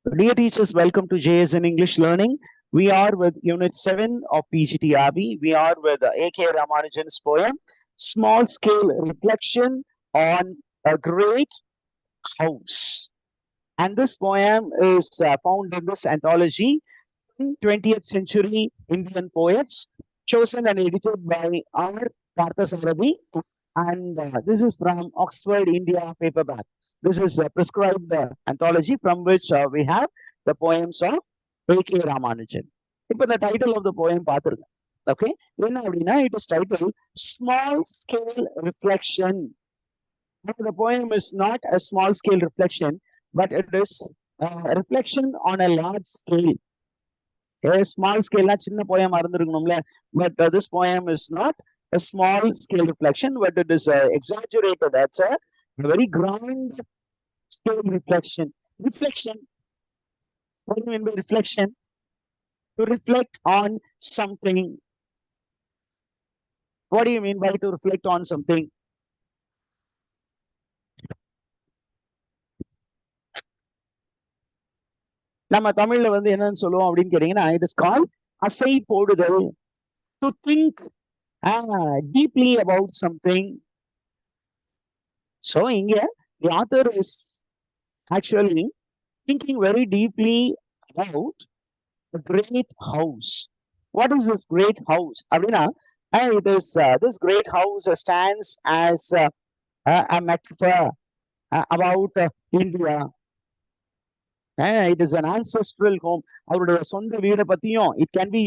Dear teachers, welcome to JSN English Learning. We are with Unit 7 of PGTRB. We are with A.K. Ramanujan's poem, Small Scale Reflection on a Great House. And this poem is found in this anthology, 20th Century Indian Poets, chosen and edited by R. Parthasarathi. And this is from Oxford, India paperback. This is a prescribed anthology from which we have the poems of A.K. Ramanujan. இப்போ the title of the poem பார்த்துருங்க. Okay, என்ன அப்படின்னா it is titled Small Scale Reflection. The poem is not a small scale reflection, but it is a reflection on a large scale. A small scale, சின்ன poem இருந்திருக்கணும்ல, but this poem is not a small scale reflection, but it is exaggerated. That's a very grand scale reflection. Reflection. What do you mean by reflection? To reflect on something. What do you mean by to reflect on something? நம்ம தமிழ்ல வந்து என்னன்னு சொல்லுவோம் அப்படின்னு கேட்டீங்கன்னா, it is called அசை போடுதல். To think deeply about something. So here the author is actually thinking very deeply about a great house. What is this great house? Abhina, it is this great house stands as a metaphor about India. It is an ancestral home. அவருடைய சொந்த வீடு பத்தியும் it can be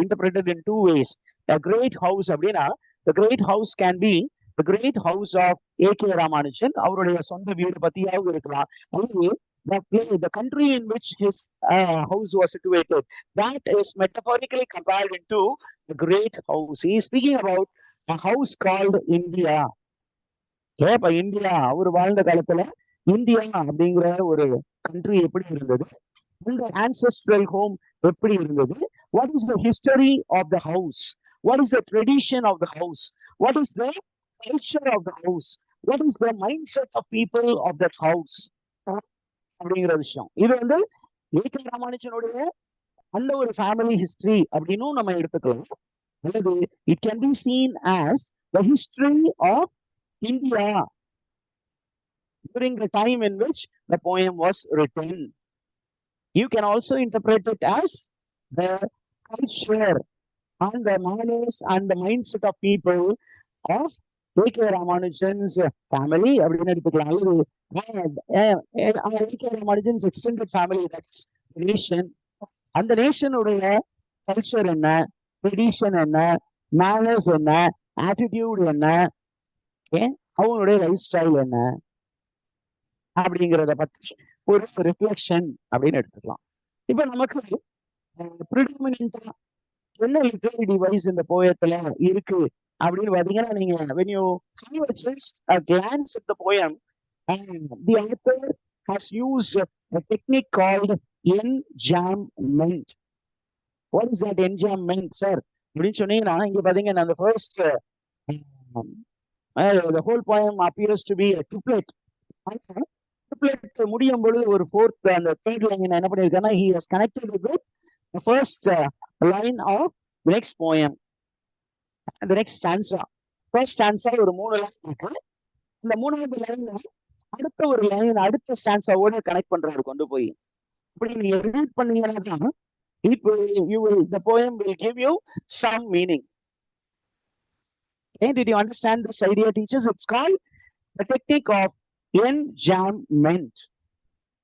interpreted in two ways. A great house அப்படின்னா, the great house can be the great house of A.K. Ramanujan. அவருடைய சொந்த வீடு பத்தியாகவும் இருக்கலாம். The country in which his house was situated, that is metaphorically compared into the great house. He is speaking about a house called India. இப்ப India அவர் வாழ்ந்த காலத்துல India அப்படிங்கிற ஒரு country எப்படி இருந்தது, இந்த ancestral home எப்படி இருந்தது, what is the history of the house, what is the tradition of the house, what is the culture of the house, what is the mindset of people of that house அப்படிங்கிற விஷயம். இது வந்து AK ராமானுஜனுடைய அந்த ஒரு family history அப்படின்னும் நம்ம எடுத்துக்கலாம். அல்லது it can be seen as the history of India during the time in which the poem was written. You can also interpret it as the culture and the manners and the mindset of people of A.K. Ramanujan's family. அப்படின்னு எடுத்துக்கலாம். A.K. Ramanujan's extended family, that's the nation. அந்த நேஷனுடைய culture என்ன, tradition என்ன, manners என்ன, attitude என்ன, அவங்களுடைய life style என்ன அப்படிங்கிறத பத்தி ஒரு ரிஃப்ளெக்ஷன் அப்படின்னு எடுத்துக்கலாம். இப்ப நமக்கு ப்ரிடாமினன்டா என்ன லிட்டரரி டிவைஸ் இந்த போயத்துல இருக்கு அப்படின்னு பாத்தீங்கன்னா, நீங்க when you have just a glance at the poem, the author has used a technique called enjambment. What is that enjambment, sir? அப்படின்னு சொன்னீங்கன்னா, இங்க பாத்தீங்கன்னா அந்த first the whole poem appears to be a triplet. முடியும் பொழுது ஒரு fourth அந்த third line என்ன பண்ணிருக்காங்கன்னா, he has connected with the first line of the next poem and the next stanza. First stanza ஒரு 3 லைன் இருக்கு. இந்த 3வது லைன் அடுத்த ஒரு லைன் அடுத்த ஸ்டான்ஸாவோட கனெக்ட் பண்றாரு கொண்டு போய். இப்படி நீங்க ரீட் பண்ணீங்கன்னா தான் the poem will give you some meaning. Okay, did you understand this idea, teachers? It's called the technique of enjambment.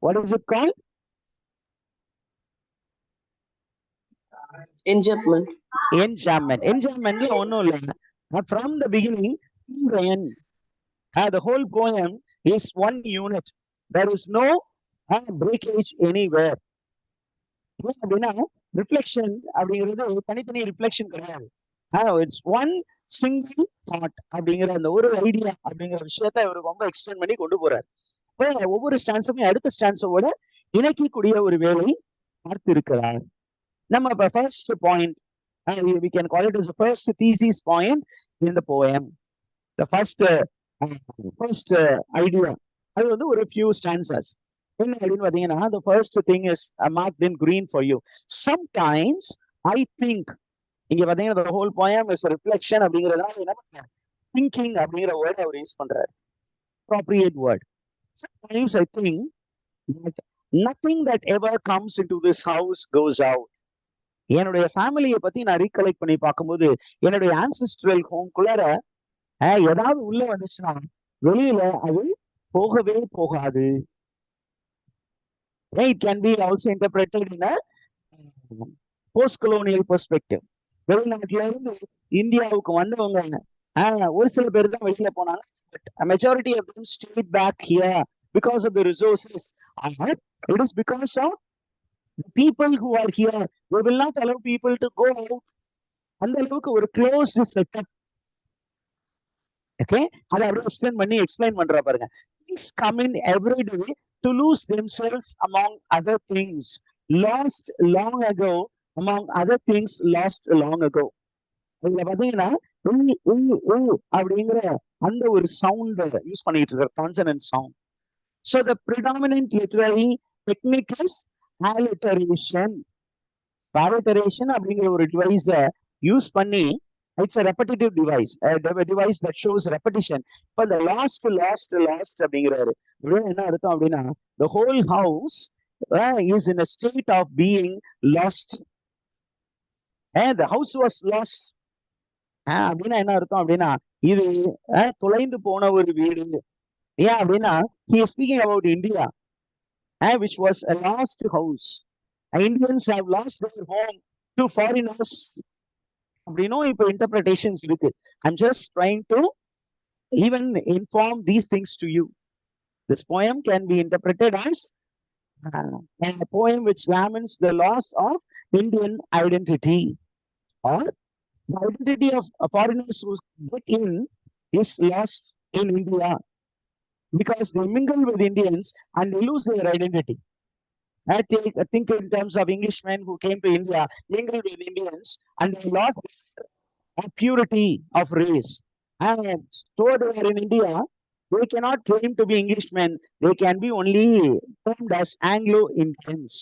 What is it called? Enjambment. Enjambment. Enjambment is ஒண்ணும் இல்ல. From the beginning to the end, the whole poem is one unit. There is no breakage anywhere. அப்படின்னா reflection அப்படிங்கிறது தனித்தனி reflection கிடையாது. It's one single thought அப்படிங்கிற அந்த ஒரு idea அப்படிங்கிற விஷயத்த இவர் ரொம்ப எக்ஸ்டெண்ட் பண்ணி கொண்டு போறாரு. ஒவ்வொரு ஸ்டான்ஸுமே அடுத்த ஸ்டான்ஸோட இணைக்கக்கூடிய ஒரு வேலை பார்த்து இருக்கிறார். நம்ம இப்ப first point, we can call it as the first thesis point in the poem. The first idea, அது வந்து ஒரு few stanzas. என்ன அப்படின்னு பாத்தீங்கன்னா, the first thing is marked in green for you. Sometimes I think, இங்க பாத்தீங்கன்னா the whole poem is a reflection அப்படிங்கறதுனால என்ன பண்றாரு, thinking அப்படிங்கிற வேர்ட் அவர் யூஸ் பண்றாரு, appropriate word. Sometimes I think that nothing that ever comes into this house goes out. என்னுடைய ஃபேமிலியை பத்தி நான் ரீகலெக்ட் பண்ணி பார்க்கும்போது என்னுடைய ஆன்சிஸ்ட்ரல் ஹோம்குள்ளார ஏதாவது உள்ள வந்துச்சுன்னா வெளியில அது போகவே போகாது. It can be also interpreted in a post-colonial perspective. வெளிநாட்டுல இருந்து இந்தியாவுக்கு வந்தவங்க ஒரு சில பேர் தான் வெளியில போனாங்க, but a majority of them stayed back here because of the resources. It is because of the people who are here. They will not allow people to go out. அந்த அளவுக்கு ஒரு closed setup. Okay, அதை அப்படியே explain பண்றா பாருங்க. Things come in every day to lose themselves among other things lost long ago, among other things lost long ago. இதுல பாத்தீங்கன்னா அப்படிங்கிற அந்த ஒரு சவுண்ட் யூஸ் பண்ணிட்டு இருக்க consonant sound. So the predominant literary technique is alliteration. Alliteration அப்படிங்கிற ஒரு டிவைஸ use பண்ணி, it's a repetitive device, a device that shows repetition. இப்ப the lost அப்படிங்கிறாரு, என்ன அர்த்தம் அப்படின்னா the whole house is in a state of being lost. The house was lost அப்படின்னா என்ன அர்த்தம் அப்படின்னா இது தொலைந்து போன ஒரு வீடு. ஏன் அப்படின்னா he is speaking about India, which was a lost house. Indians have lost their home to foreigners. அப்படின்னும் இப்ப interpretations இருக்கு. I'm just trying to even inform these things to you. This poem can be interpreted as a poem which laments the loss of Indian identity, or the identity of foreigners who get in is lost in India because they mingle with Indians and they lose their identity. I think in terms of Englishmen who came to India, mingled with Indians, and they lost the purity of race. And so they are in India, they cannot claim to be Englishmen. They can be only termed as Anglo-Indians.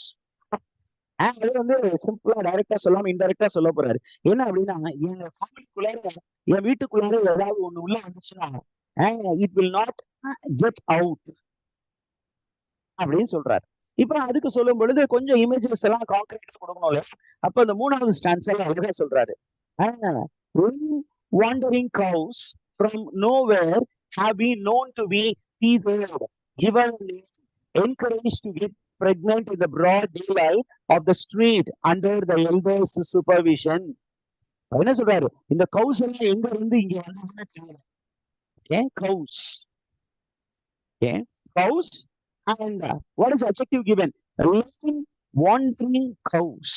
அது வந்து சிம்பிளா டைரக்டா சொல்லாம இன்டைரக்டா சொல்ல போறாரு. என்ன அப்படின்னா எங்க ஃபேமிலிக்குள்ளார என் வீட்டுக்குள்ளார ஏதாவது ஒண்ணு உள்ள வந்துச்சுன்னா it will not get out அப்படின்னு சொல்றாரு. இப்ப அதுக்கு சொல்லும் பொழுது கொஞ்சம் இமேஜஸ் எல்லாம் கான்கிரீட்டா கொடுக்கணும் இல்லையா? அப்ப அந்த மூணாவது ஸ்டான்ஸ் எல்லாம் அழகா சொல்றாரு. Wandering cows from nowhere have been known to be tethered, given, encouraged to get pregnant in the broad daylight of the street under the elders' supervision. என்ன சொல்றாரு, இந்த கவுஸ் எல்லாம் எங்க இருந்து இங்க வந்து cows. Okay, cows. And what is the adjective given? Wandering cows.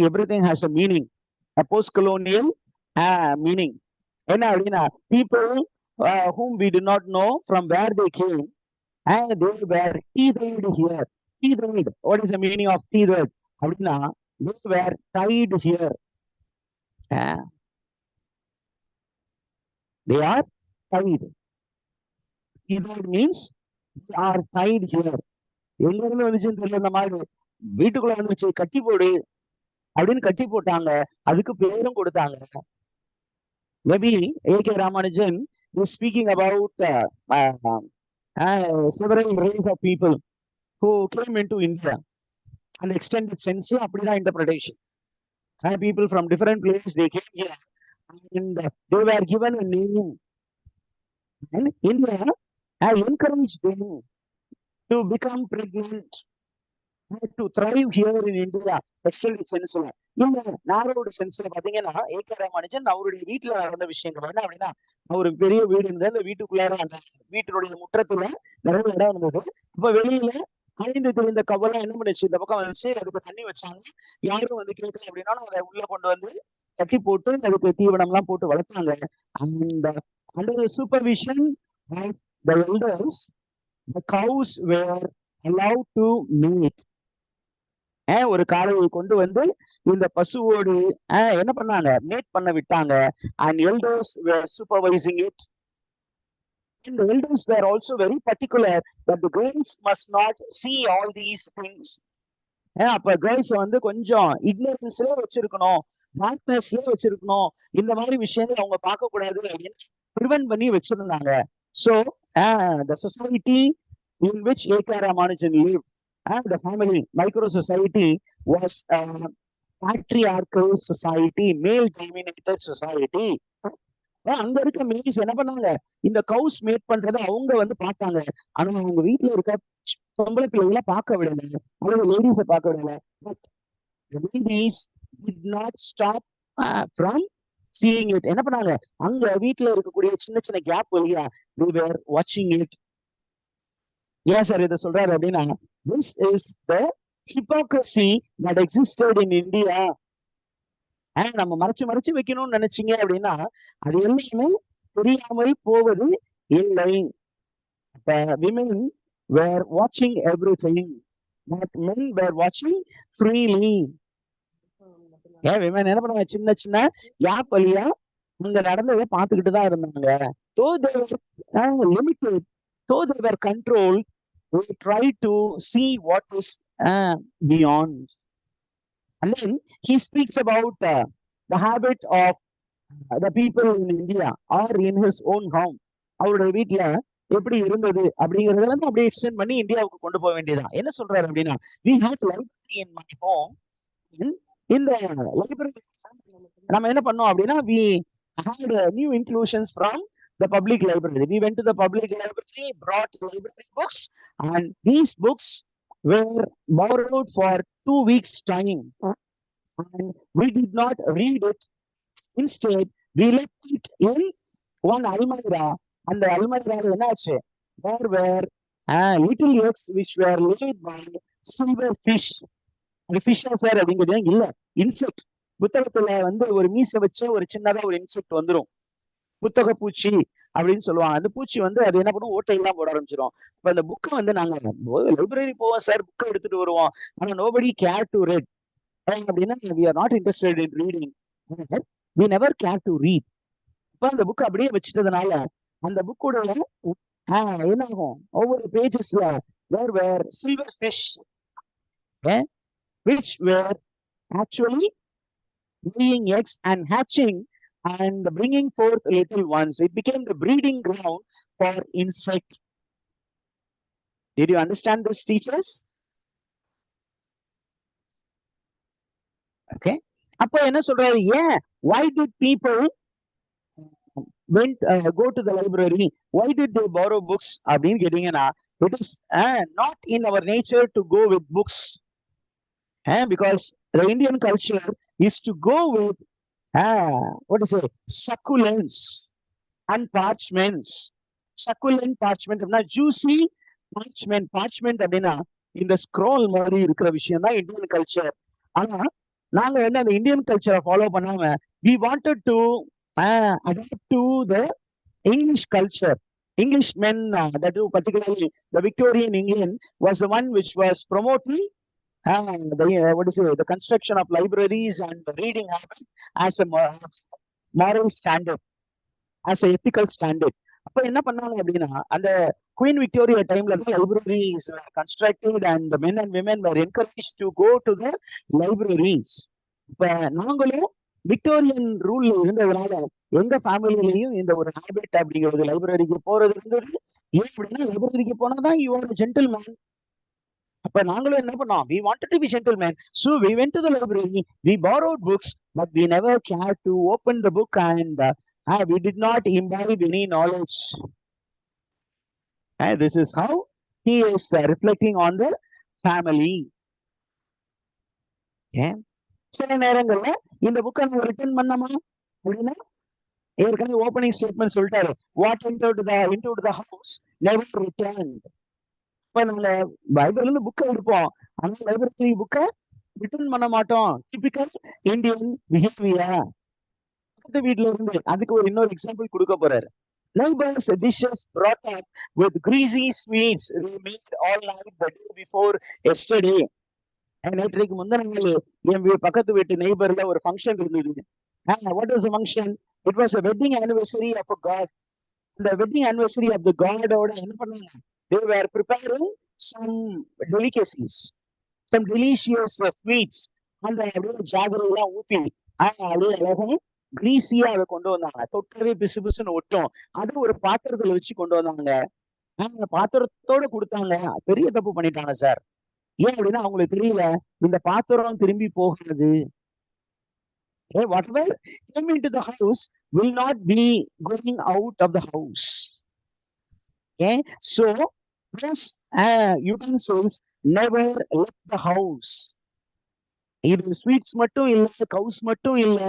Everything has a meaning, a post-colonial meaning. என்ன அப்படின்னா people whom we do not know from where they came, and they were tethered here. Tethered. What is the meaning of tethered? அப்படின்னா they were tied here. They are tied. Tethered means they are tied here. எங்க இருந்து வந்துச்சுன்னு தெரியல, இந்த மாதிரி வீட்டுக்குள்ள வந்துச்சு, கட்டி போடு அப்படின்னு கட்டி போட்டாங்க, அதுக்கு பேரும் கொடுத்தாங்க. Maybe A.K. Ramanujan is speaking about several race of people who came into India. And extended sense, அப்படிதான் interpretation. People from different places, they came here and they were given a name. And India encouraged them to become pregnant, to thrive here in India. Extended sense. இந்த நாரோட சென்ஸ்ல பாத்தீங்கன்னா AK. Ramanujan அவருடைய வீட்டுல நடந்த விஷயங்கள் என்ன அப்படின்னா, ஒரு பெரிய வீடு இருந்தது, அந்த வீட்டுக்குள்ளார அந்த வீட்டினுடைய முற்றத்துல நிறைய இடம் இருந்தது. இப்ப வெளியில அழிந்து தெரிந்த கவலம் என்ன பண்ணுச்சு, இந்த பக்கம் வந்துச்சு, அதுக்கு தண்ணி வச்சாங்க. யாரும் வந்து கேட்கல அப்படின்னா அதை உள்ள கொண்டு வந்து கட்டி போட்டு அதுக்கு தீவனம் எல்லாம் போட்டு வளர்த்தாங்க. அந்த under the supervision of the elders, the cows were allowed to mate. ஒரு காளையை கொண்டு வந்து இந்த பசுவோடு என்ன பண்ணாங்க, மேட் பண்ண விட்டாங்க. And elders were supervising it. And the elders were also very particular that the girls must not see all these things. அப்ப கேர்ள்ஸ் வந்து கொஞ்சம் இக்னோரன்ஸ்ல வச்சிருக்கணும், டார்க்னஸ்ல வச்சிருக்கணும், இந்த மாதிரி விஷயங்கள் அவங்க பார்க்க கூடாது அப்படின்னு ப்ரிவென்ட் பண்ணி வச்சிருந்தாங்க. So the society in which A.K. Ramanujan lived and the family micro society was a patriarchal society, male dominated society. அங்க இருக்க மேல்ஸ் என்ன பண்ணாங்க, இந்த கவுஸ் மேட் பண்றதை அவங்க வந்து பார்த்தாங்க. ஆனா அவங்க வீட்டுல இருக்க பொம்பளை பிள்ளைகளை பார்க்க விடல, அவங்க லேடிஸ பார்க்க விடல. But the ladies did not stop from seeing it. என்ன பண்ணாங்க, அங்க வீட்டுல இருக்கக்கூடிய சின்ன சின்ன கேப் வழியா they were watching it. ஏன் சார் இதை சொல்றாரு அப்படின்னா, this is the hypocrisy that existed in India. நம்ம மறைச்சு வைக்கணும்னு நினைச்சீங்க அப்படின்னா அது எல்லாமே தெரியாமல் போவது இல்லை. Women were watching everything, but men were watching freely. women என்ன பண்ணுவாங்க, சின்ன சின்ன கேப் வழியா அங்க நடந்ததை பார்த்துக்கிட்டு தான் இருந்தாங்க. though they were limited, though they were controlled, they tried to see what is beyond. And then he speaks about the habit of the people in India or in his own home. அவருடைய வீட்டுல எப்படி இருந்தது அப்படிங்கறத வந்து அப்படியே extend பண்ணி இந்தியாவுக்கு கொண்டு போக வேண்டியதான். என்ன சொல்றாரு அப்படின்னா, we had library in my home. இந்த லைப்ரரி நம்ம என்ன பண்ணோம் அப்படின்னா, we had new inclusions from the public library. We went to the public library, brought library books, and these books were borrowed for 2 weeks time. And we did not read it. Instead, we left it in one almirah. And the almirah enachu, there were little eggs which were laid by silver fish. The fish sir அப்படிங்கிறது இல்ல, insect. புத்தகத்துல வந்து ஒரு மீசை வச்சு ஒரு சின்னதா ஒரு இன்செக்ட் வந்துடும், புத்தக பூச்சி அப்படின்னு சொல்லுவாங்க. அந்த பூச்சி வந்து அது என்ன பண்ணும், ஓட்டையெல்லாம் போட ஆரம்பிச்சிடும். இப்ப அந்த புக்கை வந்து நாங்க லைப்ரரி போவோம் சார், புக்கை எடுத்துட்டு வருவோம், ஆனா nobody care to read. அப்படின்னா we are not interested in reading, we never care to read. இப்ப அந்த புக் அப்படியே வச்சுட்டதுனால அந்த புக்கோட என்ன ஆகும், ஒவ்வொரு பேஜஸ்ல there were silver fish which were actually laying eggs and hatching and bringing forth little ones. It became the breeding ground for insect. Did you understand this, teachers? Okay. அப்ப என்ன சொல்றாரு, why did people go to the library? Why did they borrow books அப்படின்னு கேட்டீங்கன்னா, it is not in our nature to go with books, because the Indian culture is to go with what is it, succulents and parchments. Succulent parchment அப்படின்னா juicy parchment. Parchment அப்படின்னா இந்த scroll மாதிரி இருக்கிற விஷயம் தான் Indian culture. ஆனா நாங்க வந்து அந்த இந்தியன் கல்ச்சரை ஃபாலோ பண்ணாம we wanted to adapt to the English culture. English men, that particularly the Victorian England was the one which was promoting the construction of libraries and the reading habit as a moral standard, as a ethical standard. அப்ப என்ன பண்ணாங்க அப்படின்னா, அந்த queen Victoria டைம்ல libraries were constructed and the men and women were encouraged to go to the libraries. இப்ப நாங்களும் Victorian ரூல்ல இருந்ததுனால எங்க ஃபேமிலியிலையும் இந்த ஒரு ஹேபிட் அப்படிங்கிறது லைப்ரரிக்கு போறது இருந்தது. ஏன் அப்படின்னா, லைப்ரரிக்கு போனாதான் you are a gentleman. அப்ப நாங்களும் என்ன பண்ணோம், we wanted to be gentlemen, so we went to the library, we borrowed books, but we never cared to open the book and we did not imbibe any knowledge. This is how he is reflecting on the family. சில நேரங்கள்ல இந்த புக்கை நம்ம return பண்ணமா அப்படின்னா, ஏற்கனவே opening statement சொல்லிட்டாரு, what into the house never returned. இப்ப நம்ம பைபிள்ல இருந்து புக்கை எடுப்போம், ஆனா லைப்ரரி புக்கை ரிட்டர்ன் பண்ண மாட்டோம். Typical Indian behaviour. பக்கத்து வீட்டுல இருந்து அதுக்கு ஒரு இன்னொரு எக்ஸாம்பிள் கொடுக்க போறாரு. Neighbors' dishes brought up with greasy sweets remained all night the day before yesterday. நேற்றைக்கு முந்தின நாள் என் பக்கத்து வீட்டு நெய்பர்ல ஒரு ஃபங்க்ஷன் இருந்தது. What was the function? It was a wedding anniversary of a god. The wedding anniversary of the god ஓட என்ன பண்ணாங்க? They were preparing some delicacies, some delicious sweets. அந்த அப்படியே ஜாகரி எல்லாம் ஊத்தி அப்படியே அழகா கிரீஸியா அதை கொண்டு வந்தாங்க. தொட்டவே பிசு பிசுன்னு ஒட்டும். அது ஒரு பாத்திரத்துல வச்சு கொண்டு வந்தாங்க. அந்த பாத்திரத்தோட கொடுத்தாங்க. பெரிய தப்பு பண்ணிட்டாங்க சார். ஏன் அப்படின்னா அவங்களுக்கு தெரியல இந்த பாத்திரம் திரும்பி போகாது. Whatever came into the house will not be going out of the house. Okay, so this utensils never left the house. இது ஸ்வீட்ஸ் மட்டும் இல்ல, கவுஸ் மட்டும் இல்ல,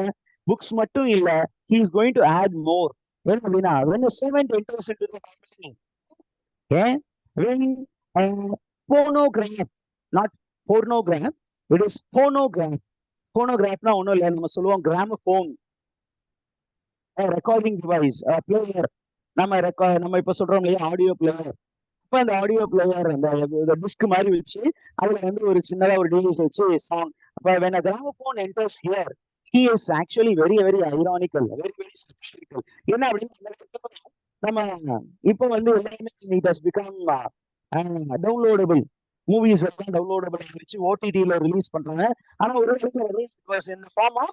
புக்ஸ் மட்டும் இல்ல, he is going to add more. என்ன அப்படின்னா when a servant enters into the family, okay, when phonograph, not pornograph, it is phonograph. Phonograph-னா ஒண்ணும் இல்ல, நம்ம சொல்லுவோம் கிராமபோன், ரெக்கார்டிங் டிவைஸ், பிளேயர். நம்ம இப்ப சொல்றோம் இல்லையா ஆடியோ பிளேயர். இப்ப அந்த ஆடியோ பிளேயர் அந்த டிஸ்க் மாதிரி வச்சு அதுல வந்து ஒரு சின்னதா ஒரு டிவைஸ் வச்சு சாங். அப்ப when a gramophone enters here, he is actually very very ironical, very very satirical. என்ன அப்படின்னு நம்ம இப்போ வந்து எல்லாமே it has become downloadable. Movies எல்லாம் டவுன்லோடபிள் வச்சு ஓடிடில ரிலீஸ் பண்றாங்க. ஆனா ஒரு in the form of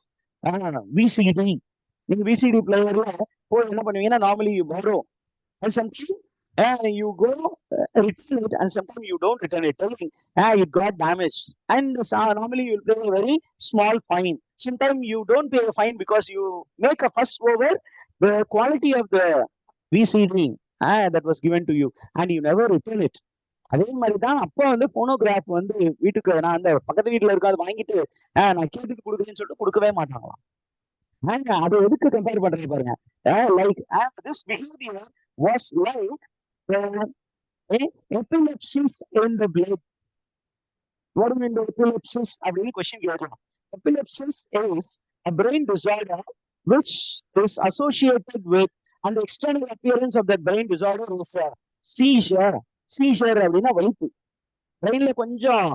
VCD. நீங்க VCD பிளேயர்ல போய் என்ன பண்ணுவீங்கன்னா normally you borrow and sometimes you go return it and sometimes you don't return it, telling it got damaged, and normally you'll pay a very small fine. Sometimes you don't pay a fine because you make a fuss over the quality of the VCD that was given to you and you never return it. அதே மாதிரிதான் அப்ப வந்து phonograph வந்து வீட்டுக்கு நான் அந்த பக்கத்து வீட்டுல இருக்க அதை வாங்கிட்டு நான் கேட்டுட்டு கொடுக்குறேன்னு சொல்லிட்டு கொடுக்கவே மாட்டாங்களாம். அதை எதுக்கு கம்பேர் பண்றது பாருங்க. Like this behaviour was like epilepsis in the blood. What do you mean by epilepsis? அப்படின்னு கொஸ்டின் கேட்கலாம். Epilepsis is a brain disorder which is associated with, and the external appearance of that brain disorder is seizure. Seizure அப்படின்னா வலிப்பு. பிரெயின்ல கொஞ்சம்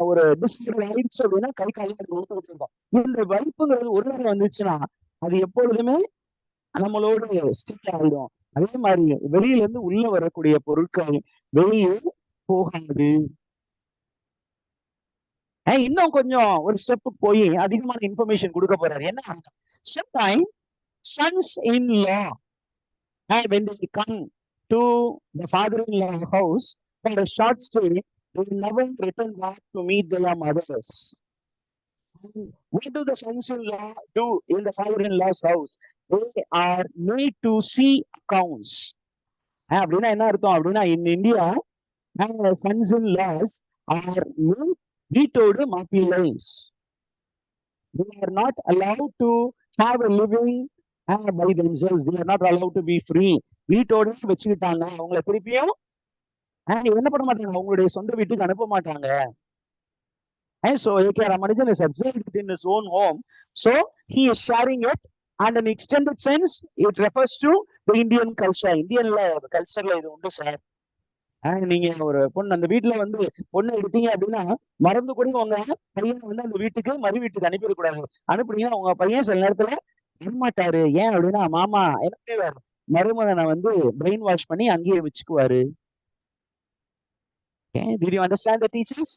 ஒரு disturb ஆயிடுச்சு அப்படின்னா கை காலம் வலிப்புட்டு இருக்கும். இந்த வலிப்புங்கிறது ஒரு நேரம் வந்துச்சுன்னா அது எப்பொழுதுமே நம்மளோட ஸ்டிக் ஆயிடும். அதே மாதிரி வெளியில இருந்து உள்ள வரக்கூடிய பொருட்கள் வெளியே போகாது. இன்னும் கொஞ்சம் ஒரு ஸ்டெப் போய் அதிகமான இன்ஃபர்மேஷன் கொடுக்க போறாரு. என்ன sometimes sons-in-law when they come to the father-in-law house for a short stay, they will never return back to meet their mothers. What do the sons-in-law do in the father-in-law's house? They are made to see accounts. அப்படின்னா என்ன அர்த்தம் அப்படின்னா in India sons-in-laws are made வீட்டோடு மாப்பிள்ளைஸ். They are not allowed to have a living by themselves. They are not allowed to be free. வீட்டோட வச்சுக்கிட்டாங்க. அவங்களை திருப்பியும் என்ன பண்ண மாட்டாங்க, அவங்களுடைய சொந்த வீட்டுக்கு அனுப்ப மாட்டாங்க. So Ramanujan is observed it in his own home. So he is sharing it, and in extended sense it refers to the Indian culture. இந்தியன்ல கல்ச்சர்ல இது உண்டு சார். நீங்க ஒரு பொண்ணு அந்த வீட்டுல வந்து பொண்ணு எடுத்தீங்க அப்படின்னா மறந்து கூட உங்க பையனை வந்து அந்த வீட்டுக்கு மறு வீட்டுக்கு அனுப்பிடக்கூடாது. அனுப்புனீங்கன்னா உங்க பையன் சில நேரத்துல வரமாட்டாரு. ஏன் அப்படின்னா மாமா எனக்கு மருமகனை வந்து பிரெயின் வாஷ் பண்ணி அங்கேயே வச்சுக்குவாரு. Did you understand the teachers?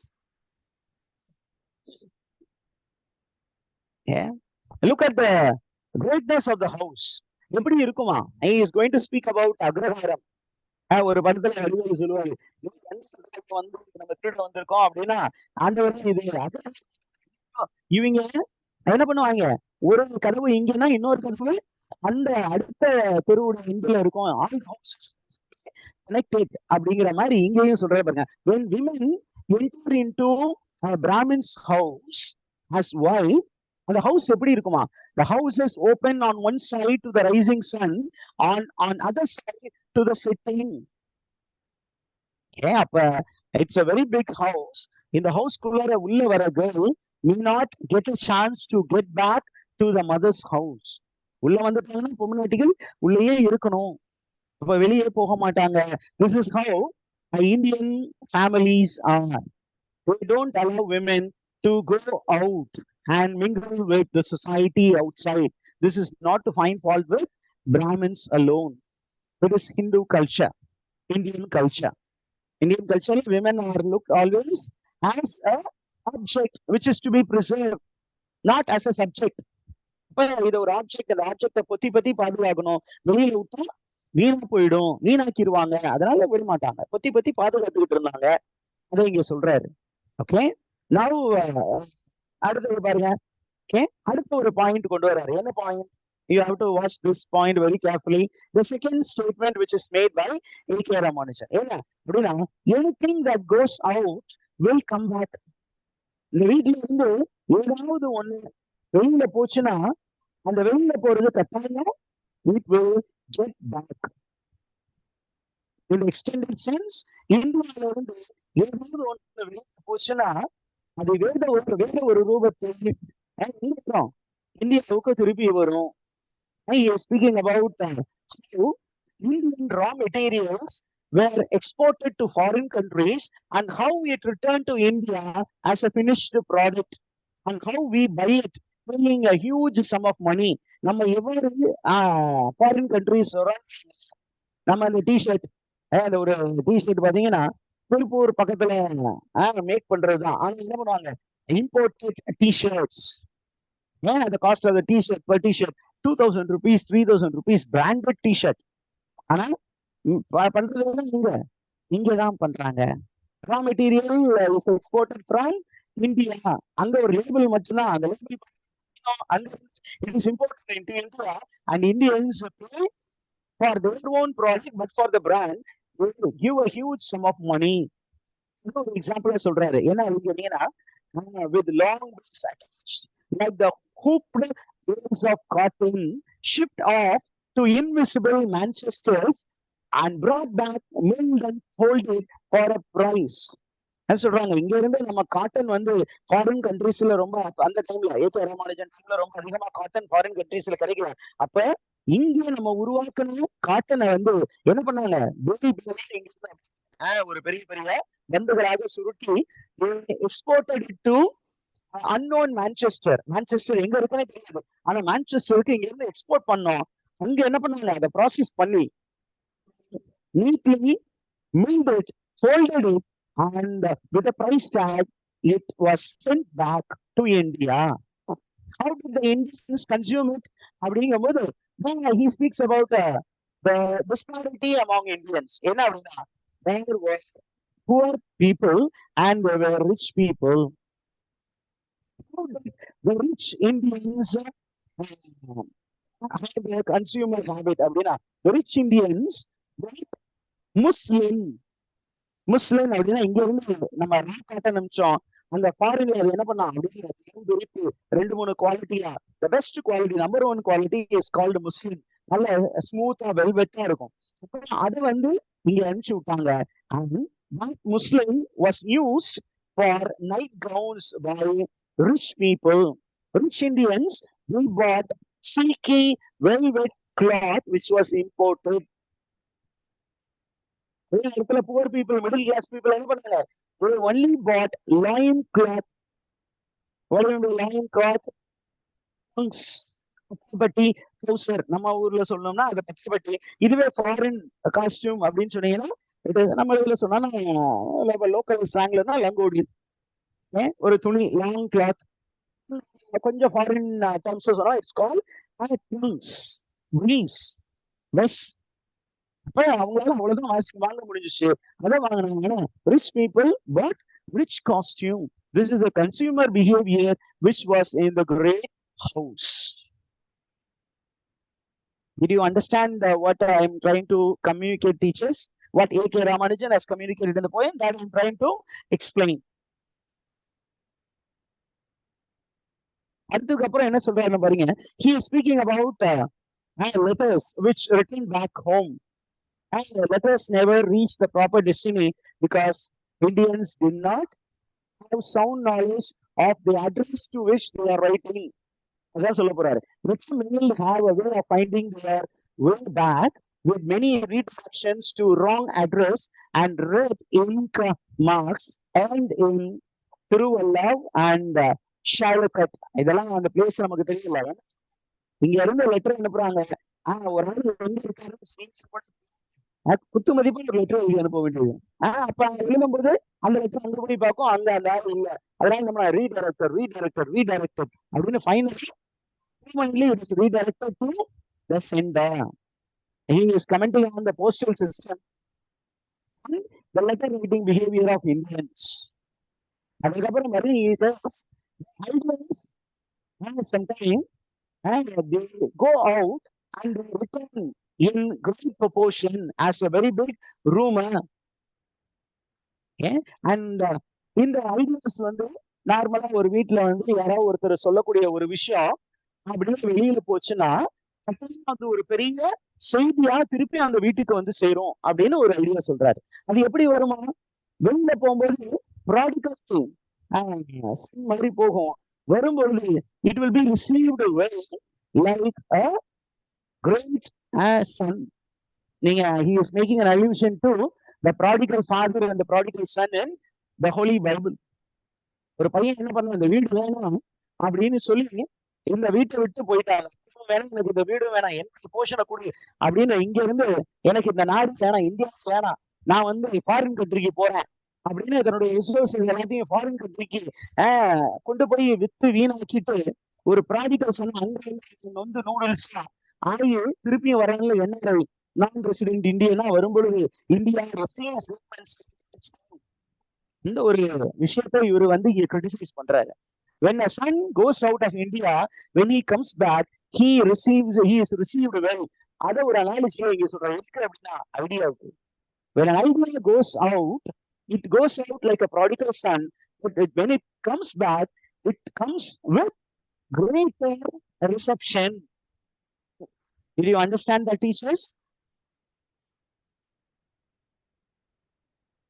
Yeah. Look at the greatness of the house. எப்படி இருக்குமா? He is going to speak about அக்ரஹாரம். ஒரு படத்துல அடிக்கடி சொல்லுவாரு, வந்து நம்ம திருட வந்திருக்கோம் அப்படின்னா ஆண்டவர் இது இவங்க என்ன பண்ணுவாங்க, ஒரு கதவு இங்கன்னா இன்னொரு கதவு அந்த அடுத்த தெருவோட இந்துல இருக்கும். ஆல் ஹவுசஸ் connected அப்படிங்கிற மாதிரி இங்கேயும் சொல்றேன் பாருங்க. when women enter into a Brahmin's house as wife, அந்த ஹவுஸ் எப்படி இருக்குமா? The house is open on one side to the rising sun, on other side to the setting. அப்ப it's a very big house. இந்த ஹவுஸ்க்குள்ளார உள்ள வர girl may not get a chance to get back to the mother's house. உள்ள வந்துட்டாங்கன்னா பொம்னாட்டிகள் உள்ளேயே இருக்கணும், அப்ப வெளியே போக மாட்டாங்க. This is how Indian families are. They don't allow women to go out and mingle with the society outside. This is not to find fault with Brahmins alone. It is Hindu culture, Indian culture. Indian culture, women are looked always as a object which is to be preserved, not as a subject. இது ஒரு object, அந்த ஆப்ஜெக்ட பொத்தி பொத்தி பாதுகாக்கணும். வெளியில விட்டா வீணா போயிடும், வீணாக்கிடுவாங்க, அதனால விட மாட்டாங்க. பொத்தி பொத்தி பாதுகாத்துக்கிட்டு இருந்தாங்க. அதை இங்க சொல்றாரு. ஓகே, நவ் அடுத்தது பாருங்க. ஓகே, அடுத்த ஒரு பாயிண்ட் கொண்டு வர்றாரு. என்ன point? You have to watch this point very carefully. The second statement which is made by A.K. Ramanujan. என்ன அப்படின்னா, anything that goes out will come back. இந்த வீட்டுல இருந்து ஏதாவது ஒண்ணு வெளியில போச்சுன்னா, அந்த வெளியில போறது கட்டாயம் it will get back. In the extended sense, இந்தியாவில இருந்து ஏதாவது ஒண்ணு வெளியில போச்சுன்னா, அது வேற ஒரு ரூபத்தில் இந்தியாவுக்கு திருப்பி வரும். He is speaking about how Indian raw materials were exported to foreign countries and how it returned to India as a finished product and how we buy it, paying a huge sum of money. நம்ம எவ்வாறு foreign countries நம்ம அந்த T shirt, அந்த ஒரு T shirt பாத்தீங்கன்னா திருப்பூர் பக்கத்துல make பண்றதுதான். ஆனா என்ன பண்ணுவாங்க, imported t-shirts. the cost of the t-shirt per t-shirt 2000 rupees, 3000 rupees, branded t-shirt. ஆனா பண்றது இங்கதான் பண்றாங்க. raw material is exported from India. அங்க ஒரு லேபிள் மட்டும்தான், அந்த label it is imported into India and Indians pay for their own product, but for the brand they give a huge sum of money. ஒரு example சொல்றாரு. என்ன கேட்டீங்கன்னா, with long attached, like the hooped bales of cotton shipped off to invisible Manchesters and brought back milled and folded for a price. சொல்றாங்க, இங்க இருந்து நம்ம cotton வந்து foreign கண்ட்ரீஸ்ல ரொம்ப அந்த டைம்ல ஏகே ராமானுஜன் டைம்ல ரொம்ப அதிகமா காட்டன் ஃபாரின் கண்ட்ரீஸ்ல கிடைக்கல. அப்ப இங்க நம்ம உருவாக்கணும் காட்டனை வந்து என்ன பண்ணாங்க, ஒரு பெரிய பெரிய பந்துகளாக சுருட்டி exported to unknown Manchester. Manchester எங்க இருக்குன்னு தெரியாது, ஆனா மான்செஸ்டருக்கு இங்க இருந்து எக்ஸ்போர்ட் பண்ணோம். அங்க என்ன பண்ணாங்க, அதை ப்ராசஸ் பண்ணி neatly milled it, folded it, and with a price tag, it was sent back to India. How did the Indians consume it? அப்படிங்கும்போது he speaks about the disparity among Indians. என்ன அப்படின்னா, there were poor people and there were rich people. The rich Indians had their consumer habit. அப்படின்னா the rich Indians முஸ்லிம் அப்படின்னா இங்க இருந்து நம்ம காட்ட நிமிச்சோம். அந்த ஃபாரின்ல அது என்ன பண்ணா அப்படின்னு 2-3 குவாலிட்டியா, the best quality, number 1 quality is called muslin. நல்ல ஸ்மூத்தா வெல்வெட்டா இருக்கும். அது வந்து இங்க அனுப்பிச்சு விட்டாங்க. Muslim was used for night gowns by rich people. Rich Indians, they bought silky velvet cloth which was imported. Poor people, middle class people, they only bought loin cloth. What do you mean loin cloth? பட்டி trouser நம்ம ஊர்ல சொல்லணும்னா அதை பட்டி பட்டி. இதுவே foreign costume அப்படின்னு சொன்னீங்கன்னா, நம்ம இதுல சொன்னா லோக்கல் ஸ்லாங்ல தான் லங்கோடி, ஒரு துணி லாங் கிளாத். கொஞ்சம் ஃபாரின் டர்ம்ஸ் சொன்னா இட்ஸ் கால் வெஸ்ட். அப்ப அவங்களால அவ்வளவுதான் வாங்க முடிஞ்சிச்சு. அதான் வாங்கினாங்க. Rich people but rich costume. This is the consumer behavior which was in the great house. Did you understand what I am trying to communicate, teachers? What A.K. Ramanujan has communicated in the poem that I am trying to explain. அதுக்கப்புறம் என்ன சொல்றாருன்னு பாருங்க. He is speaking about letters which written back home. And the letters never reached the proper destiny because Indians did not have sound knowledge of the address to which they are writing. அதான் சொல்ல போறாரு. Many have a way of finding their way back with many redirections to wrong address and red ink marks and in Thiruvallav and Shalakut. இதெல்லாம் அந்த place நமக்கு தெரியல. இங்க இருந்த letter அனுப்புறாங்க. ஒரு ஆள் எங்க இருக்காரு குத்து மதிப்பா ஒரு லெட்டர் எழுதி அனுப்ப வேண்டியது. அப்ப எழுதும்போது அந்த லெட்டர் அங்க போய் பார்க்கும், அந்த அந்த ஆள் இல்ல. அதனால நம்ம ரீடைரக்டட் அப்படின்னு finally it is redirected to the sender. He is commenting on the postal system and the letter writing behavior of Indians. அதுக்கப்புறம் வரி sometime and they go out and return in great proportion as a very big rumor. And இந்த ideas வந்து நார்மலா ஒரு வீட்டுல வந்து யாராவது ஒருத்தர் சொல்லக்கூடிய ஒரு விஷயம் அப்படின்னு வெளியில போச்சுன்னா அது ஒரு பெரிய செய்தியா திருப்பி அந்த வீட்டுக்கு வந்து சேரும் அப்படின்னு ஒரு ஐடியா சொல்றாரு. அது எப்படி வருமா? வெளியில போகும்போது ப்ராடிகல் மாதிரி போகும். வரும்பொழுது it will be received well like a great son. நீங்க he is making an allusion to the prodigal father and the prodigal son in the holy Bible. ஒரு பையன் என்ன பண்ண, இந்த வீடு வேணும் அப்படின்னு சொல்லி இந்த வீட்டை விட்டு போயிட்டாங்க. வேணாம், எனக்கு இந்த வீடு வேணாம், எனக்கு போஷனை கொடு அப்படின்னு, இங்க இருந்து எனக்கு இந்த நாடு வேணாம், இந்தியா வேணாம், நான் வந்து ஃபாரின் கண்ட்ரிக்கு போறேன் அப்படின்னு தன்னுடைய ரிசோர்ஸ் எல்லாத்தையும் ஃபாரின் கண்ட்ரிக்கு கொண்டு போய் வித்து வீணாக்கிட்டு ஒரு ப்ராடிகல் சன் அங்க வந்து நூடுல்ஸ் ஆகி திருப்பியும் வரல என்ன நான் ரெசிடென்ட் இந்தியனா வரும்பொழுது இந்தியா இந்த ஒரு விஷயத்தை இவர் வந்து கிரிட்டிசைஸ் பண்றாரு. When a son goes out of India, when he comes back, he is received well. அத ஒரு அனாலிசிஸ் இங்க சொல்றாரு. எதுக்கு அப்படின்னா ஐடியாவுக்கு. When an idea goes out, it goes out like a prodigal son, but when it comes back, it comes with greater reception. Did you understand that, teachers?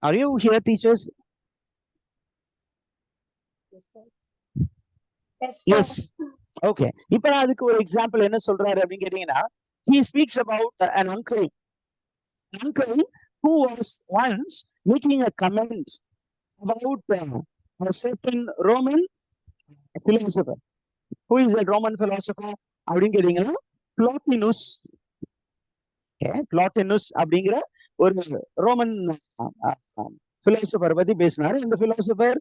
Are you here, teachers? Yes, sir. Yes. Okay. இப்ப அதுக்கு ஒரு example என்ன சொல்றாரு அப்படின்னு கேட்டீங்கன்னா, he speaks about an uncle who was once making a comment about a certain Roman philosopher. Who is that Roman philosopher அப்படின்னு கேட்டீங்கன்னா Plotinus. Plotinus அப்படிங்கிற ஒரு ரோமன் பிலாசபர் பத்தி பேசினாரு. இந்த பிலாசபர்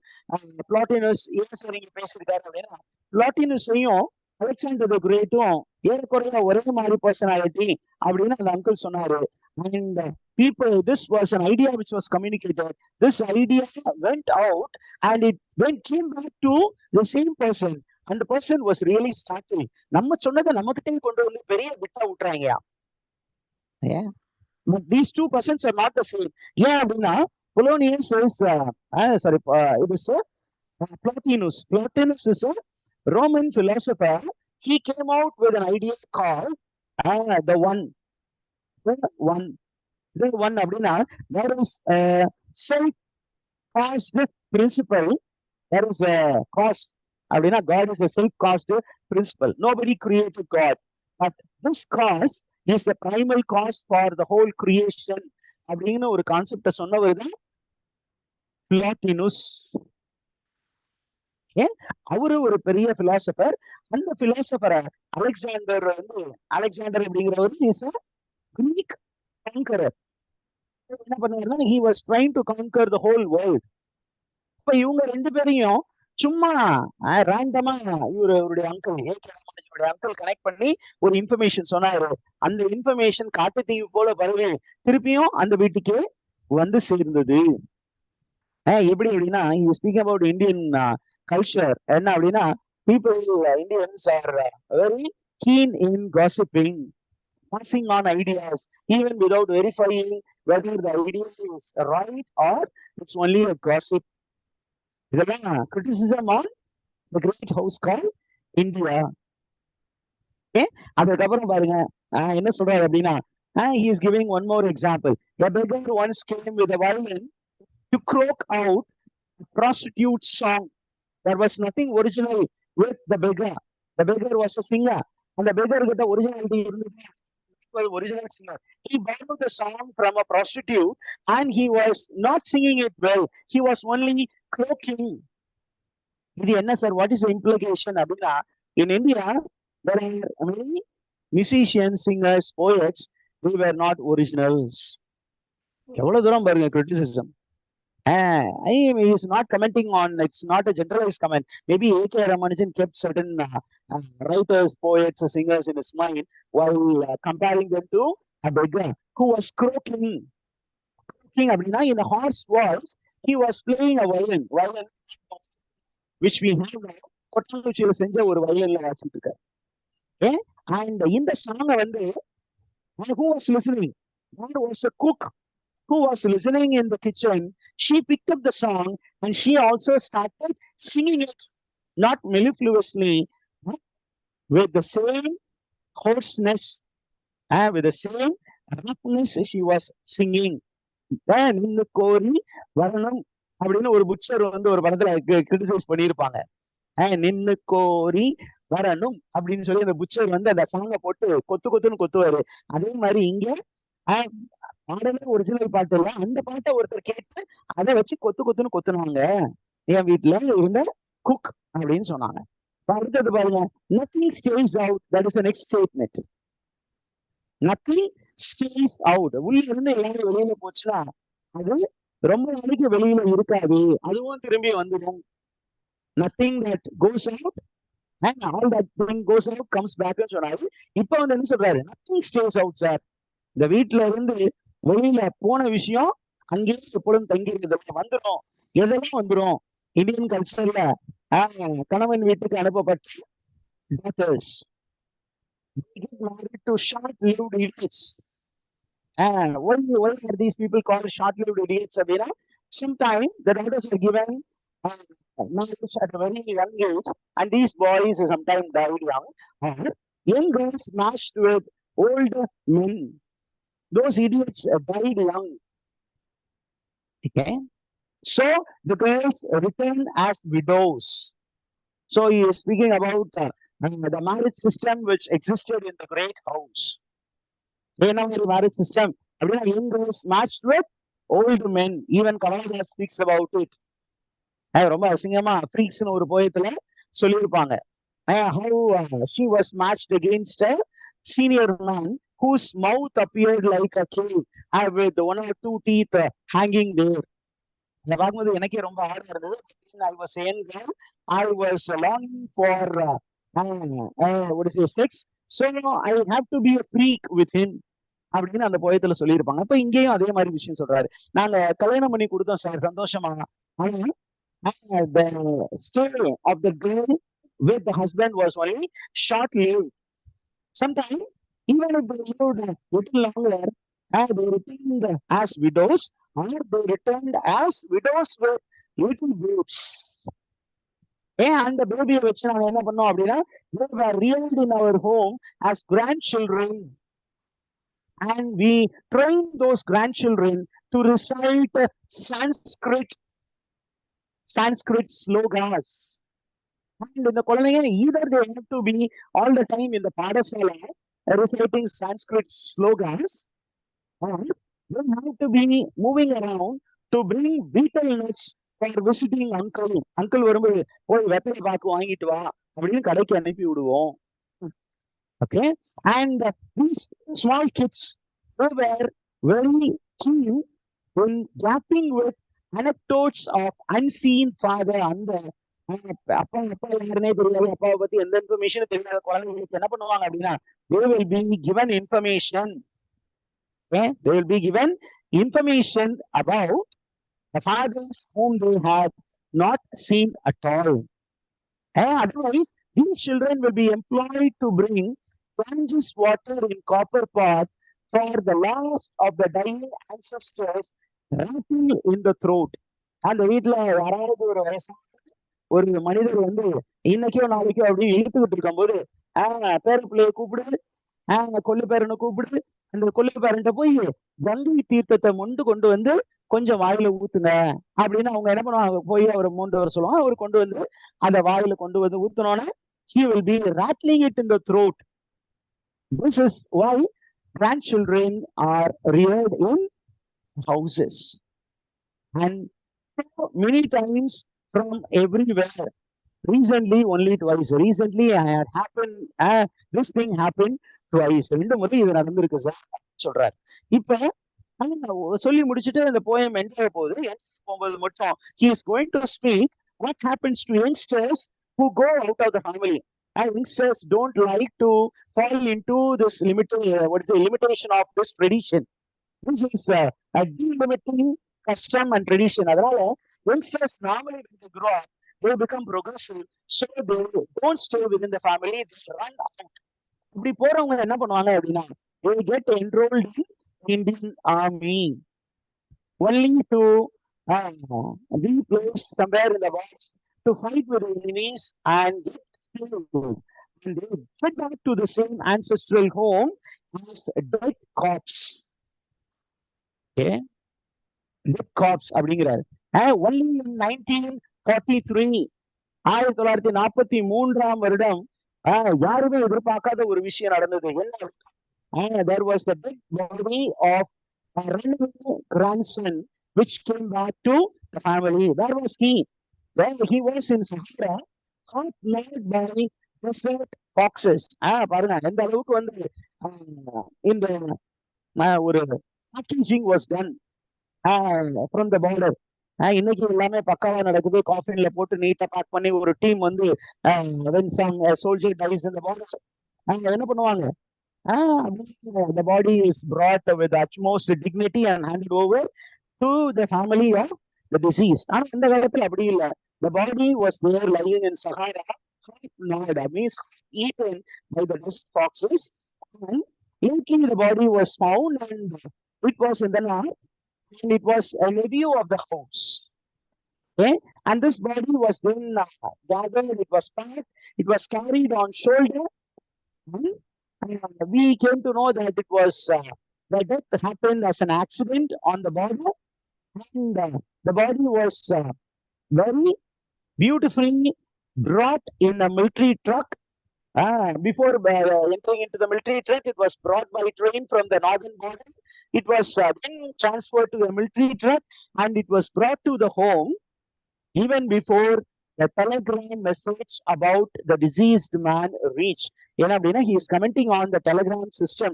பிளாட்டினஸ் ஏன் சார் நீங்க பேசியிருக்காரு அப்படின்னா, பிளாட்டினஸையும் அலெக்சாண்டர் தி கிரேட்டும் ஏறக்குறைய ஒரே மாதிரி பர்சனாலிட்டி அப்படின்னு அந்த அங்கிள் சொன்னாரு. And people, this was an idea which was communicated. This idea went out and it came back to the same person. And the person was really startled. நம்ம சொன்னதை நம்மகிட்டே கொண்டு வந்து பெரிய பிட்டா விட்டுறாங்க. But these two persons are not the same. ஏன் அப்படின்னா Polonius is it is Plotinus. Plotinus is a Roman philosopher. He came out with an idea called the one. The one அப்படின்னா there is a self-caused principle. There is a cause அப்படின்னா God is a self-caused principle. Nobody created God, but this cause is the primal cause for the whole creation அப்படின்னு ஒரு கான்செப்ட சொன்னவர் தான் பிளாட்டினுஸ். அவரு ஒரு பெரிய philosopher. அந்த பிலாசபரை அலெக்சாண்டர் அப்படிங்கிறவர் கிரீக் கான்கரர் என்ன பண்ணாருன்னா, he was trying to conquer the whole world. இப்ப இவங்க ரெண்டு பேரையும் சும்மா ரேண்டமா இவருடைய அங்கிள் கனெக்ட் பண்ணி ஒரு இன்ஃபர்மேஷன் சொன்னாரு. அந்த இன்ஃபர்மேஷன் காட்டு தீவு போல பரவே திருப்பியும் அந்த வீட்டுக்கே வந்து சேர்ந்தது. எப்படி அப்படின்னா, ஸ்பீக்கிங் அபவுட் இந்தியன் கல்ச்சர் என்ன அப்படின்னா, people Indians are very keen in gossiping, passing on ideas even without verifying whether the idea is right or it's only a gossip. இதெல்லாம் criticism on the great house called India. அதுக்கப்புறம் பாருங்க என்ன சொல்றாரு அப்படின்னா, he is giving one more example. A beggar once came with a violin to croak out a prostitute song. There was nothing original with the beggar. The beggar was a singer. And the beggar got the originality. Original singer. He borrowed the song from a prostitute and he was not singing it well. He was only croaking. இது என்ன sir? What is the implication அப்படின்னா, in India there are many musicians, singers, poets who were not originals. எவ்வளவு தூரம் பாருங்க criticism. He is not commenting on, it's not a generalized comment. Maybe A.K. Ramanujan kept certain writers, poets, singers in his mind while comparing them to a beggar who was croaking. Croaking அப்படின்னா in a hoarse voice, he was playing a violin, which we have now. கொட்டாங்குச்சியில செஞ்ச ஒரு வயலின்ல வாசிட்டு இருக்காரு. And இந்த சாங்கை வந்து who was listening? There was a cook who was listening in the kitchen. She picked up the song and she also started singing it, not mellifluously, but with the same hoarseness and with the same roughness she was singing. நின்னு கோரி வரணும் அப்படின்னு ஒரு butcher வந்து ஒரு படத்துல criticise பண்ணியிருப்பாங்க. நின்னு கோரி வரணும் அப்படின்னு சொல்லி அந்த புச்சர் வந்து அந்த சாங்கை போட்டு கொத்து கொத்துன்னு கொத்துவாரு. அதே மாதிரி இங்க பாடலே ஒரிஜினல் பாட்டு இல்ல, அந்த பாட்டை ஒருத்தர் கேட்டு அதை வச்சு கொத்து கொத்துன்னு கொத்துனாங்க என் வீட்டுல இருந்த குக் அப்படின்னு சொன்னாங்க. அடுத்தது பாருங்க, nothing stays out. That is the next statement. Nothing stays out. உள்ள இருந்து எல்லாரும் வெளியில போச்சுன்னா அது ரொம்ப நாளைக்கு வெளியில இருக்காது, அதுவும் திரும்பி வந்துடும். Nothing that goes out and all that thing goes out comes back ன்னு சொன்னாரு. இப்ப வந்து என்ன சொல்றாரு? Nothing stays out, sir. இந்த வீட்டுல இருந்து வெளியில போன விஷயம் அங்கேயே எப்பொழுதும் தங்கி இருக்கிறது வந்துடும், எதெல்லாம் வந்துடும். இந்தியன் கல்ச்சர்ல கணவன் வீட்டுக்கு அனுப்பப்பட்ட daughters get married to short-lived idiots. Why are these people called short-lived idiots? Sometimes the daughters are given marriage at a very young age, and these boys sometimes died young, or young girls matched with old men. Those idiots died young. Okay, so the girls return as widows. So he is speaking about the marriage system which existed in the great house. Marriage system, young girls matched with old men. Even Kavaldas speaks about it. ரொம்ப அசிங்கமா ஃப்ரீக்ஸ்னு ஒரு போயத்துல சொல்லியிருப்பாங்க. How she was matched against a senior man whose mouth appeared like a cave with one or two teeth hanging there. இதை பார்க்கும்போது எனக்கே ரொம்ப ஆர்வம் இருந்தது. I was saying that I was longing for what is it, sex, so I have to be a freak with him அப்படின்னு அந்த போயத்துல சொல்லியிருப்பாங்க. அப்ப இங்கேயும் அதே மாதிரி விஷயம் சொல்றாரு. நாங்க கல்யாணம் பண்ணி கொடுத்தோம் சார், சந்தோஷமா. ஆனா the stay of the girl with the husband was only short-lived. Sometimes, even if they lived a little longer, they returned as widows, or they returned as widows with little babes. And the baby which we were reared in our home as grandchildren. And we trained those grandchildren to recite Sanskrit slogas. And in the colony, either they have to be all the time in the Padasala reciting Sanskrit slogas, or they have to be moving around to bring betel nuts for visiting uncle. Uncle வரும்போது போய் வெத்தலை பாக்கு வாங்கிட்டு வா அப்படின்னு கடைக்கு அனுப்பி விடுவோம். Okay, and these small kids were very keen in grappling with anecdotes of unseen father. அந்த அப்பா அப்பா யாருன்னே தெரியாது, அப்பாவை பத்தி எந்த இன்ஃபர்மேஷனும் தெரியாத குழந்தைங்களுக்கு என்ன பண்ணுவாங்க அப்படின்னா, they will be given information. Okay, they will be given information about the fathers whom they have not seen at all. Otherwise, these children will be employed to bring Ganges water in copper pot for the last of the dying ancestors rattle in the throat. அந்த வீட்டுல யாராவது ஒரு வயசான ஒரு மனிதர் வந்து இன்னைக்கோ நாளைக்கோ அப்படின்னு இழுத்துக்கிட்டு இருக்கும் போது பேர பிள்ளைய கூப்பிடு, கொள்ளு பேரனை கூப்பிடு, அந்த கொள்ளு பேரன்ட்ட போய் கங்கை தீர்த்தத்தை கொண்டு வந்து கொஞ்சம் வாயில ஊத்துங்க அப்படின்னு அவங்க என்ன பண்ணுவாங்க, போய் அவர் மூன்று வர சொல்லுவாங்க. அவர் கொண்டு வந்து அந்த வாயில கொண்டு வந்து ஊத்தினோன்னா he will be rattling it in the throat. This is why grandchildren are reared in houses, and many times from everywhere. Recently, only twice. Recently, I had happened. This thing happened twice. ரெண்டு முறை இது நடந்திருக்கு sir சொல்றாரு. இப்ப சொல்லி முடிச்சுட்டு அந்த poem end ஆக போகுது. எண்ட் போகும்போது மட்டும் he is going to speak what happens to youngsters who go out of the family. And youngsters don't like to fall into this limitation of this tradition. This is a delimiting custom and tradition. அதனால youngsters normally when they grow up, they become progressive. So they don't stay within the family, they run out. இப்படி போறவங்க என்ன பண்ணுவாங்க அப்படின்னா, they get enrolled in Indian Army only to be placed somewhere in the world to fight with enemies and get killed. And they get back to the same ancestral home as dead corpse. Okay, dead corpse அப்படிங்கிறாரு. Only in 1943, 1943 வருடம் யாருமே எதிர்பார்க்காத ஒரு விஷயம் நடந்தது. என்ன? There was the dead body of a runaway grandson which came back to the family. Where was he? Well, he was in Sahara, half made by desert foxes. பாருங்க எந்த அளவுக்கு வந்து இந்த ஒரு packaging was done from the border. இன்னைக்கு எல்லாமே பக்காவா நடக்குது. காஃபின்ல போட்டு நீட்டா பேக் பண்ணி ஒரு டீம் வந்து when some soldier dies in the border, என்ன பண்ணுவாங்க? The body is brought with utmost dignity and handed over to the family of the deceased. ஆனா இந்த காலத்துல அப்படி இல்ல. The body was there lying in Sahara, means eaten by the desert foxes. And lately the body was found and it was in the north and it was a nephew of the house. Okay? And this body was then gathered, it was packed, it was carried on shoulder. We came to know that it was the death happened as an accident on the border, and the body was very beautifully brought in a military truck. Before entering into the military truck, it was brought by train from the northern border. It was then transferred to a military truck, and it was brought to the home even before the telegram message about the deceased man reached. He is commenting on the telegram system.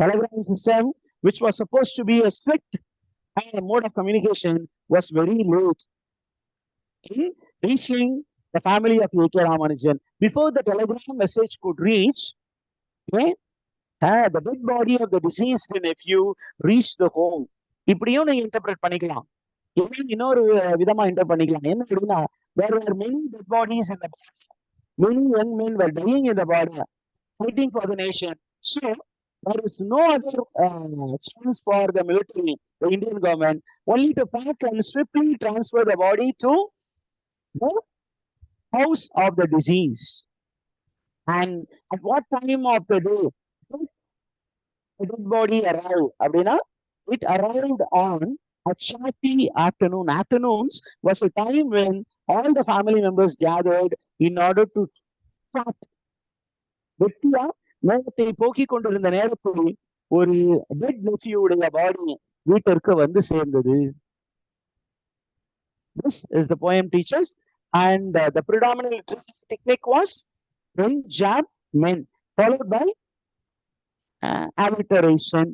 Telegram system, which was supposed to be a strict mode of communication, was very late in reaching the family of A.K. Ramanujan. Before the telegram message could reach, okay, the dead body of the deceased nephew reached the home. இப்படியும் நீங்க interpret பண்ணிக்கலாம். இன்னொரு விதமா inter பண்ணிக்கலாம். என்ன அப்படின்னா, there were many dead bodies in the body. Many young men were dying in the border, fighting for the nation. So there is no other chance for the military, the Indian government, only to pack and swiftly transfer the body to the house of the deceased. And at what time of the day the dead body arrived? Abdina, it arrived on a chatty afternoon. Afternoons was a time when all the family members gathered in order to chat. வெட்டியா நேரத்தை போக்கிக் கொண்டிருந்த நேரத்தில் ஒரு dead நெஃப்யூடைய பாடி வீட்டிற்கு வந்து சேர்ந்தது. This is the poem, teachers, and the predominant literary technique was men jab men, followed by alliteration.